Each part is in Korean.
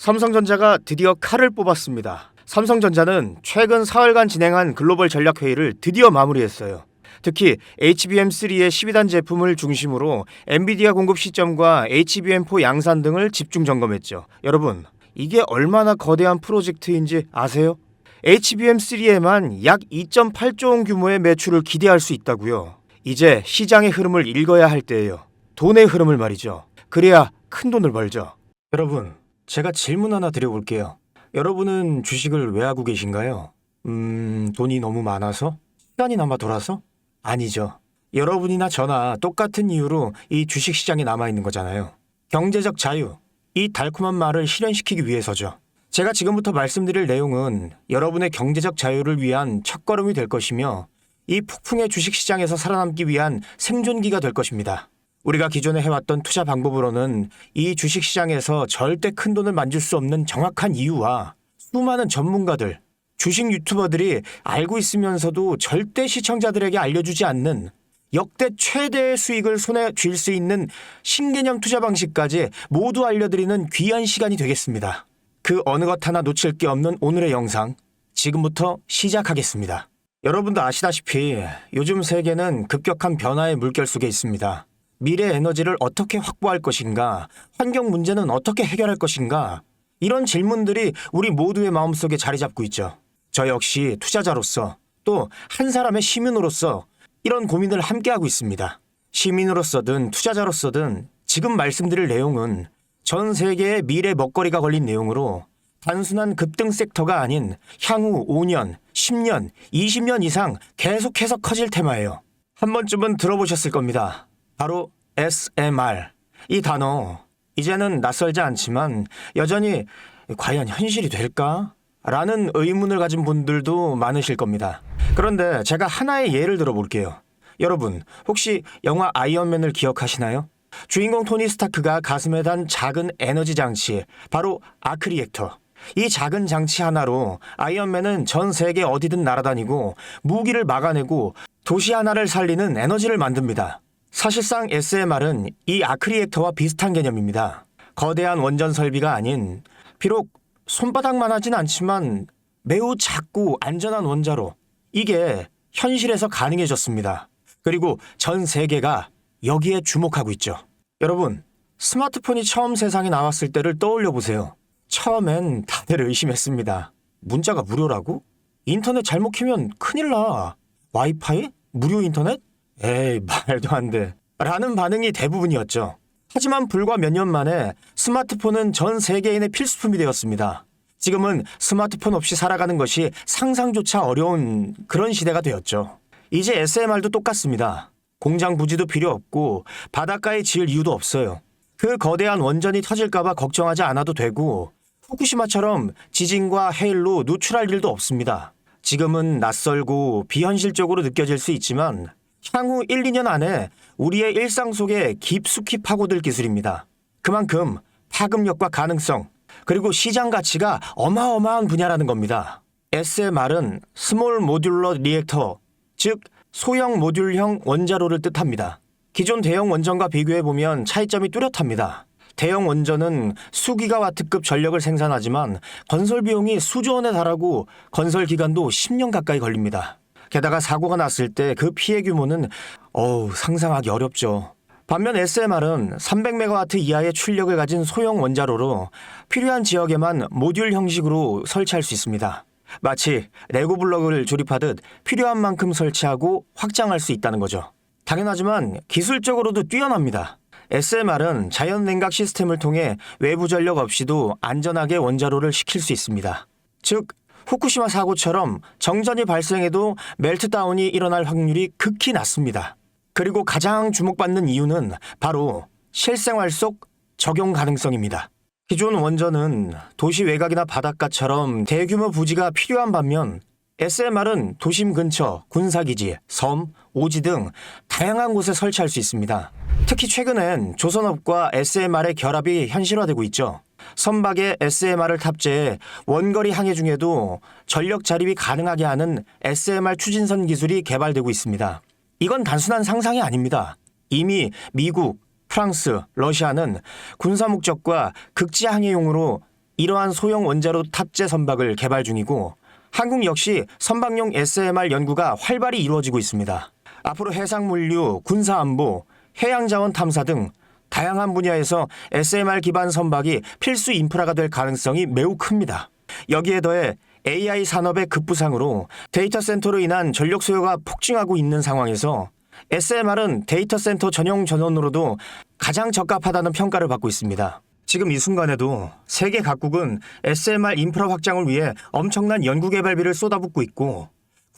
삼성전자가 드디어 칼을 뽑았습니다. 삼성전자는 최근 사흘간 진행한 글로벌 전략 회의를 드디어 마무리했어요. 특히 HBM3의 12단 제품을 중심으로 엔비디아 공급 시점과 HBM4 양산 등을 집중 점검했죠. 여러분, 이게 얼마나 거대한 프로젝트인지 아세요? HBM3에만 약 2.8조 원 규모의 매출을 기대할 수 있다고요. 이제 시장의 흐름을 읽어야 할 때예요. 돈의 흐름을 말이죠. 그래야 큰 돈을 벌죠. 여러분, 제가 질문 하나 드려볼게요. 여러분은 주식을 왜 하고 계신가요? 돈이 너무 많아서? 시간이 남아 돌아서? 아니죠. 여러분이나 저나 똑같은 이유로 이 주식시장에 남아있는 거잖아요. 경제적 자유, 이 달콤한 말을 실현시키기 위해서죠. 제가 지금부터 말씀드릴 내용은 여러분의 경제적 자유를 위한 첫걸음이 될 것이며 이 폭풍의 주식시장에서 살아남기 위한 생존기가 될 것입니다. 우리가 기존에 해왔던 투자 방법으로는 이 주식시장에서 절대 큰 돈을 만질 수 없는 정확한 이유와 수많은 전문가들, 주식 유튜버들이 알고 있으면서도 절대 시청자들에게 알려주지 않는 역대 최대의 수익을 손에 쥘 수 있는 신개념 투자 방식까지 모두 알려드리는 귀한 시간이 되겠습니다. 그 어느 것 하나 놓칠 게 없는 오늘의 영상, 지금부터 시작하겠습니다. 여러분도 아시다시피 요즘 세계는 급격한 변화의 물결 속에 있습니다. 미래 에너지를 어떻게 확보할 것인가, 환경 문제는 어떻게 해결할 것인가, 이런 질문들이 우리 모두의 마음속에 자리 잡고 있죠. 저 역시 투자자로서 또 한 사람의 시민으로서 이런 고민을 함께하고 있습니다. 시민으로서든 투자자로서든 지금 말씀드릴 내용은 전 세계의 미래 먹거리가 걸린 내용으로 단순한 급등 섹터가 아닌 향후 5년, 10년, 20년 이상 계속해서 커질 테마예요. 한 번쯤은 들어보셨을 겁니다. 바로 SMR. 이 단어, 이제는 낯설지 않지만 여전히 과연 현실이 될까? 라는 의문을 가진 분들도 많으실 겁니다. 그런데 제가 하나의 예를 들어볼게요. 여러분, 혹시 영화 아이언맨을 기억하시나요? 주인공 토니 스타크가 가슴에 단 작은 에너지 장치, 바로 아크 리액터. 이 작은 장치 하나로 아이언맨은 전 세계 어디든 날아다니고 무기를 막아내고 도시 하나를 살리는 에너지를 만듭니다. 사실상 SMR은 이 아크 리액터와 비슷한 개념입니다. 거대한 원전 설비가 아닌, 비록 손바닥만 하진 않지만 매우 작고 안전한 원자로, 이게 현실에서 가능해졌습니다. 그리고 전 세계가 여기에 주목하고 있죠. 여러분, 스마트폰이 처음 세상에 나왔을 때를 떠올려 보세요. 처음엔 다들 의심했습니다. 문자가 무료라고? 인터넷 잘못 키면 큰일 나. 와이파이? 무료 인터넷? 에이, 말도 안 돼. 라는 반응이 대부분이었죠. 하지만 불과 몇 년 만에 스마트폰은 전 세계인의 필수품이 되었습니다. 지금은 스마트폰 없이 살아가는 것이 상상조차 어려운 그런 시대가 되었죠. 이제 SMR도 똑같습니다. 공장 부지도 필요 없고 바닷가에 지을 이유도 없어요. 그 거대한 원전이 터질까봐 걱정하지 않아도 되고 후쿠시마처럼 지진과 해일로 누출할 일도 없습니다. 지금은 낯설고 비현실적으로 느껴질 수 있지만 향후 1, 2년 안에 우리의 일상 속에 깊숙이 파고들 기술입니다. 그만큼 파급력과 가능성, 그리고 시장 가치가 어마어마한 분야라는 겁니다. SMR은 스몰 모듈러 리액터, 즉 소형 모듈형 원자로를 뜻합니다. 기존 대형 원전과 비교해보면 차이점이 뚜렷합니다. 대형 원전은 수기가와트급 전력을 생산하지만 건설 비용이 수조 원에 달하고 건설 기간도 10년 가까이 걸립니다. 게다가 사고가 났을 때 그 피해 규모는 상상하기 어렵죠. 반면 SMR은 300메가와트 이하의 출력을 가진 소형 원자로로 필요한 지역에만 모듈 형식으로 설치할 수 있습니다. 마치 레고 블록을 조립하듯 필요한 만큼 설치하고 확장할 수 있다는 거죠. 당연하지만 기술적으로도 뛰어납니다. SMR은 자연 냉각 시스템을 통해 외부 전력 없이도 안전하게 원자로를 식힐 수 있습니다. 즉, 후쿠시마 사고처럼 정전이 발생해도 멜트다운이 일어날 확률이 극히 낮습니다. 그리고 가장 주목받는 이유는 바로 실생활 속 적용 가능성입니다. 기존 원전은 도시 외곽이나 바닷가처럼 대규모 부지가 필요한 반면 SMR은 도심 근처, 군사기지, 섬, 오지 등 다양한 곳에 설치할 수 있습니다. 특히 최근엔 조선업과 SMR의 결합이 현실화되고 있죠. 선박에 SMR을 탑재해 원거리 항해 중에도 전력 자립이 가능하게 하는 SMR 추진선 기술이 개발되고 있습니다. 이건 단순한 상상이 아닙니다. 이미 미국, 프랑스, 러시아는 군사 목적과 극지 항해용으로 이러한 소형 원자로 탑재 선박을 개발 중이고 한국 역시 선박용 SMR 연구가 활발히 이루어지고 있습니다. 앞으로 해상물류, 군사안보, 해양자원 탐사 등 다양한 분야에서 SMR 기반 선박이 필수 인프라가 될 가능성이 매우 큽니다. 여기에 더해 AI 산업의 급부상으로 데이터 센터로 인한 전력 수요가 폭증하고 있는 상황에서 SMR은 데이터 센터 전용 전원으로도 가장 적합하다는 평가를 받고 있습니다. 지금 이 순간에도 세계 각국은 SMR 인프라 확장을 위해 엄청난 연구개발비를 쏟아붓고 있고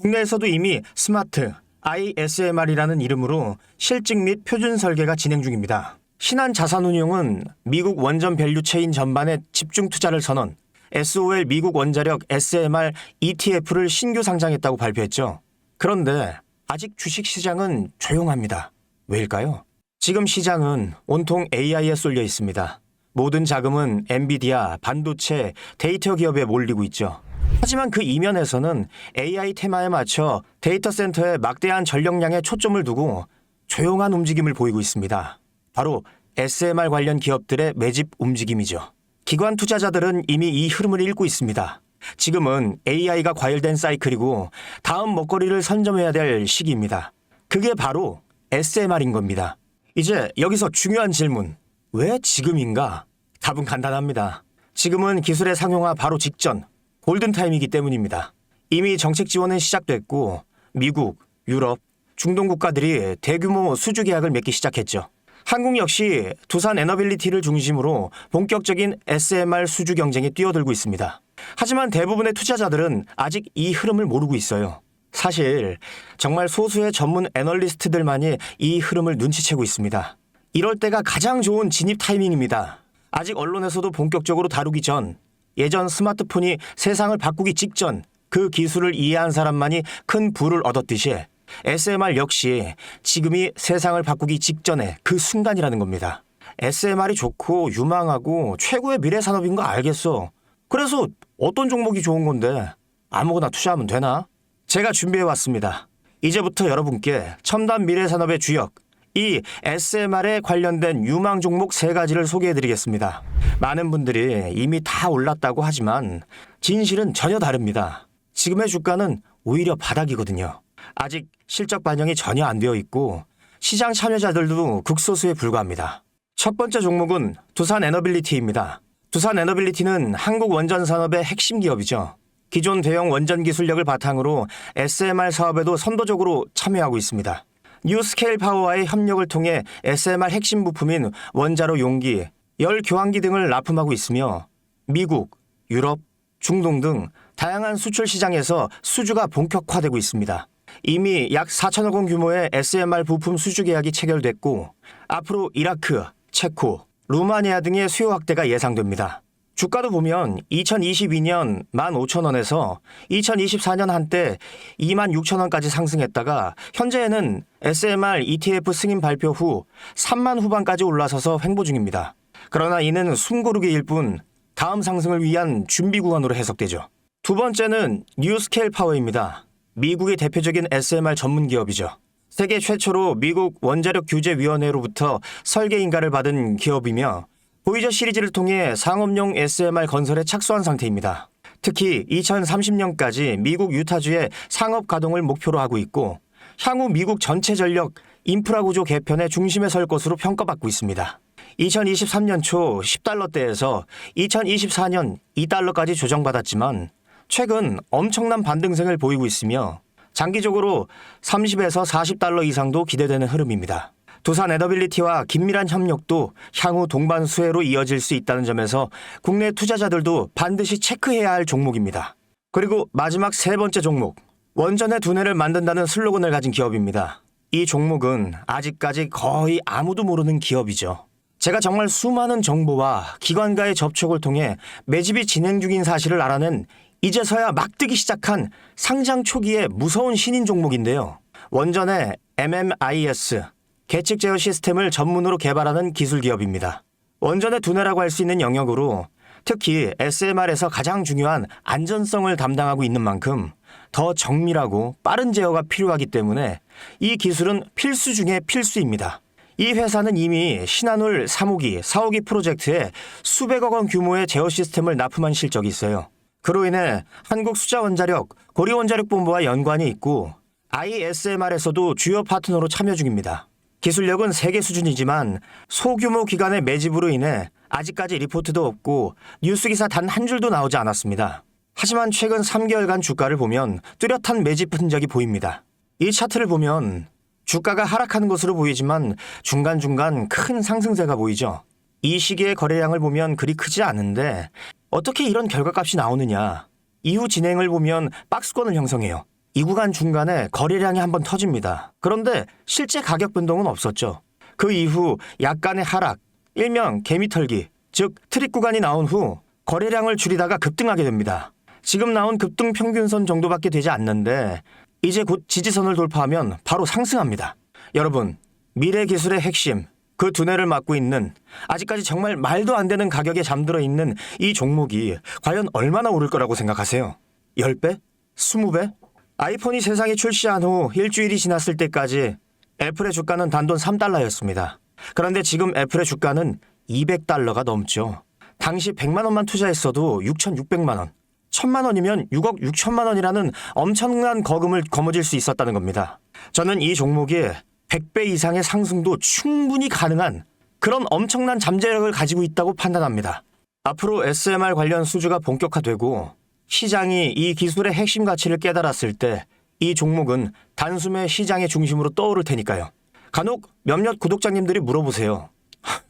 국내에서도 이미 스마트 ISMR이라는 이름으로 실증 및 표준 설계가 진행 중입니다. 신한자산운용은 미국 원전 밸류 체인 전반에 집중 투자를 선언, SOL 미국 원자력 SMR ETF를 신규 상장했다고 발표했죠. 그런데 아직 주식시장은 조용합니다. 왜일까요? 지금 시장은 온통 AI에 쏠려 있습니다. 모든 자금은 엔비디아, 반도체, 데이터 기업에 몰리고 있죠. 하지만 그 이면에서는 AI 테마에 맞춰 데이터 센터에 막대한 전력량에 초점을 두고 조용한 움직임을 보이고 있습니다. 바로 SMR 관련 기업들의 매집 움직임이죠. 기관 투자자들은 이미 이 흐름을 읽고 있습니다. 지금은 AI가 과열된 사이클이고 다음 먹거리를 선점해야 될 시기입니다. 그게 바로 SMR인 겁니다. 이제 여기서 중요한 질문. 왜 지금인가? 답은 간단합니다. 지금은 기술의 상용화 바로 직전, 골든타임이기 때문입니다. 이미 정책 지원은 시작됐고 미국, 유럽, 중동 국가들이 대규모 수주 계약을 맺기 시작했죠. 한국 역시 두산 에너빌리티를 중심으로 본격적인 SMR 수주 경쟁에 뛰어들고 있습니다. 하지만 대부분의 투자자들은 아직 이 흐름을 모르고 있어요. 사실 정말 소수의 전문 애널리스트들만이 이 흐름을 눈치채고 있습니다. 이럴 때가 가장 좋은 진입 타이밍입니다. 아직 언론에서도 본격적으로 다루기 전, 예전 스마트폰이 세상을 바꾸기 직전 그 기술을 이해한 사람만이 큰 부를 얻었듯이 SMR 역시 지금이 세상을 바꾸기 직전의 그 순간이라는 겁니다. SMR이 좋고 유망하고 최고의 미래 산업인 거 알겠어. 그래서 어떤 종목이 좋은 건데 아무거나 투자하면 되나? 제가 준비해왔습니다. 이제부터 여러분께 첨단 미래 산업의 주역, 이 SMR에 관련된 유망 종목 3가지를 소개해드리겠습니다. 많은 분들이 이미 다 올랐다고 하지만 진실은 전혀 다릅니다. 지금의 주가는 오히려 바닥이거든요. 아직 실적 반영이 전혀 안 되어 있고 시장 참여자들도 극소수에 불과합니다. 첫 번째 종목은 두산 에너빌리티입니다. 두산 에너빌리티는 한국 원전 산업의 핵심 기업이죠. 기존 대형 원전 기술력을 바탕으로 SMR 사업에도 선도적으로 참여하고 있습니다. 뉴스케일 파워와의 협력을 통해 SMR 핵심 부품인 원자로 용기, 열 교환기 등을 납품하고 있으며 미국, 유럽, 중동 등 다양한 수출 시장에서 수주가 본격화되고 있습니다. 이미 약 4천억 원 규모의 SMR 부품 수주 계약이 체결됐고 앞으로 이라크, 체코, 루마니아 등의 수요 확대가 예상됩니다. 주가도 보면 2022년 15,000원에서 2024년 한때 26,000원까지 상승했다가 현재는 SMR ETF 승인 발표 후 3만 후반까지 올라서서 횡보 중입니다. 그러나 이는 숨고르기일 뿐 다음 상승을 위한 준비 구간으로 해석되죠. 두 번째는 뉴스케일 파워입니다. 미국의 대표적인 SMR 전문 기업이죠. 세계 최초로 미국 원자력 규제위원회로부터 설계 인가를 받은 기업이며 보이저 시리즈를 통해 상업용 SMR 건설에 착수한 상태입니다. 특히 2030년까지 미국 유타주의 상업 가동을 목표로 하고 있고 향후 미국 전체 전력 인프라 구조 개편의 중심에 설 것으로 평가받고 있습니다. 2023년 초 10달러대에서 2024년 2달러까지 조정받았지만 최근 엄청난 반등세를 보이고 있으며 장기적으로 30에서 40달러 이상도 기대되는 흐름입니다. 두산 에너빌리티와 긴밀한 협력도 향후 동반 수혜로 이어질 수 있다는 점에서 국내 투자자들도 반드시 체크해야 할 종목입니다. 그리고 마지막 3번째 종목, 원전의 두뇌를 만든다는 슬로건을 가진 기업입니다. 이 종목은 아직까지 거의 아무도 모르는 기업이죠. 제가 정말 수많은 정보와 기관과의 접촉을 통해 매집이 진행 중인 사실을 알아낸 이제서야 막 뜨기 시작한 상장 초기의 무서운 신인 종목인데요. 원전의 MMIS, 계측 제어 시스템을 전문으로 개발하는 기술 기업입니다. 원전의 두뇌라고 할 수 있는 영역으로 특히 SMR에서 가장 중요한 안전성을 담당하고 있는 만큼 더 정밀하고 빠른 제어가 필요하기 때문에 이 기술은 필수 중의 필수입니다. 이 회사는 이미 신한울 3호기, 4호기 프로젝트에 수백억 원 규모의 제어 시스템을 납품한 실적이 있어요. 그로 인해 한국수자원자력, 고리원자력본부와 연관이 있고 ISMR에서도 주요 파트너로 참여 중입니다. 기술력은 세계 수준이지만 소규모 기관의 매집으로 인해 아직까지 리포트도 없고 뉴스기사 단 한 줄도 나오지 않았습니다. 하지만 최근 3개월간 주가를 보면 뚜렷한 매집 흔적이 보입니다. 이 차트를 보면 주가가 하락하는 것으로 보이지만 중간중간 큰 상승세가 보이죠. 이 시기의 거래량을 보면 그리 크지 않은데 어떻게 이런 결과값이 나오느냐. 이후 진행을 보면 박스권을 형성해요. 이 구간 중간에 거래량이 한번 터집니다. 그런데 실제 가격 변동은 없었죠. 그 이후 약간의 하락, 일명 개미털기, 즉 트릭 구간이 나온 후 거래량을 줄이다가 급등하게 됩니다. 지금 나온 급등 평균선 정도밖에 되지 않는데 이제 곧 지지선을 돌파하면 바로 상승합니다. 여러분, 미래 기술의 핵심, 그 두뇌를 맡고 있는 아직까지 정말 말도 안 되는 가격에 잠들어 있는 이 종목이 과연 얼마나 오를 거라고 생각하세요? 10배? 20배? 아이폰이 세상에 출시한 후 일주일이 지났을 때까지 애플의 주가는 단돈 3달러였습니다. 그런데 지금 애플의 주가는 200달러가 넘죠. 당시 100만 원만 투자했어도 6,600만 원. 1,000만 원이면 6억 6천만 원이라는 엄청난 거금을 거머쥘 수 있었다는 겁니다. 저는 이 종목이 100배 이상의 상승도 충분히 가능한 그런 엄청난 잠재력을 가지고 있다고 판단합니다. 앞으로 SMR 관련 수주가 본격화되고 시장이 이 기술의 핵심 가치를 깨달았을 때 이 종목은 단숨에 시장의 중심으로 떠오를 테니까요. 간혹 몇몇 구독자님들이 물어보세요.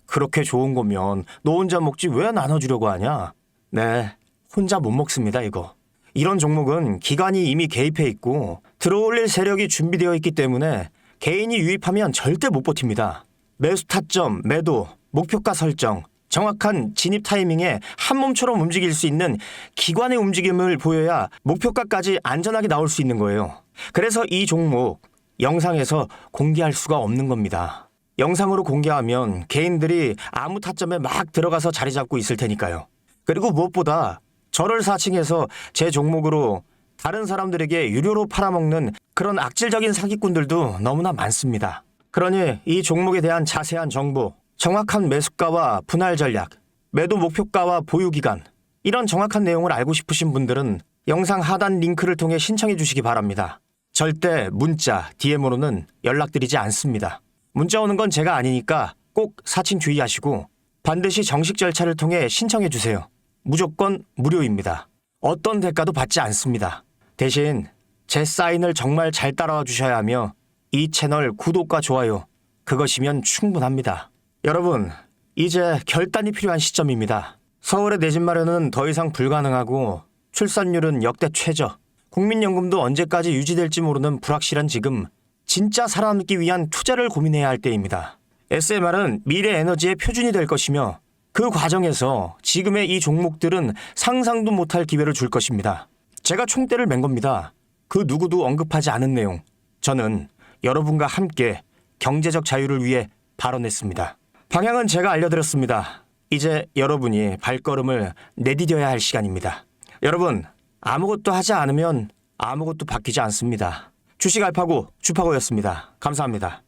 그렇게 좋은 거면 너 혼자 먹지 왜 나눠주려고 하냐? 네, 혼자 못 먹습니다 이거. 이런 종목은 기관이 이미 개입해 있고 들어올릴 세력이 준비되어 있기 때문에 개인이 유입하면 절대 못 버팁니다. 매수 타점, 매도, 목표가 설정, 정확한 진입 타이밍에 한 몸처럼 움직일 수 있는 기관의 움직임을 보여야 목표가까지 안전하게 나올 수 있는 거예요. 그래서 이 종목 영상에서 공개할 수가 없는 겁니다. 영상으로 공개하면 개인들이 아무 타점에 막 들어가서 자리 잡고 있을 테니까요. 그리고 무엇보다 저를 사칭해서 제 종목으로 다른 사람들에게 유료로 팔아먹는 그런 악질적인 사기꾼들도 너무나 많습니다. 그러니 이 종목에 대한 자세한 정보, 정확한 매수가와 분할 전략, 매도 목표가와 보유기간, 이런 정확한 내용을 알고 싶으신 분들은 영상 하단 링크를 통해 신청해 주시기 바랍니다. 절대 문자, DM으로는 연락드리지 않습니다. 문자 오는 건 제가 아니니까 꼭 사칭 주의하시고 반드시 정식 절차를 통해 신청해 주세요. 무조건 무료입니다. 어떤 대가도 받지 않습니다. 대신 제 사인을 정말 잘 따라와 주셔야 하며 이 채널 구독과 좋아요, 그것이면 충분합니다. 여러분, 이제 결단이 필요한 시점입니다. 서울의 내 집 마련은 더 이상 불가능하고 출산율은 역대 최저, 국민연금도 언제까지 유지될지 모르는 불확실한 지금 진짜 살아남기 위한 투자를 고민해야 할 때입니다. SMR은 미래 에너지의 표준이 될 것이며 그 과정에서 지금의 이 종목들은 상상도 못할 기회를 줄 것입니다. 제가 총대를 맨 겁니다. 그 누구도 언급하지 않은 내용. 저는 여러분과 함께 경제적 자유를 위해 발언했습니다. 방향은 제가 알려드렸습니다. 이제 여러분이 발걸음을 내디뎌야 할 시간입니다. 여러분, 아무것도 하지 않으면 아무것도 바뀌지 않습니다. 주식 알파고 주파고였습니다. 감사합니다.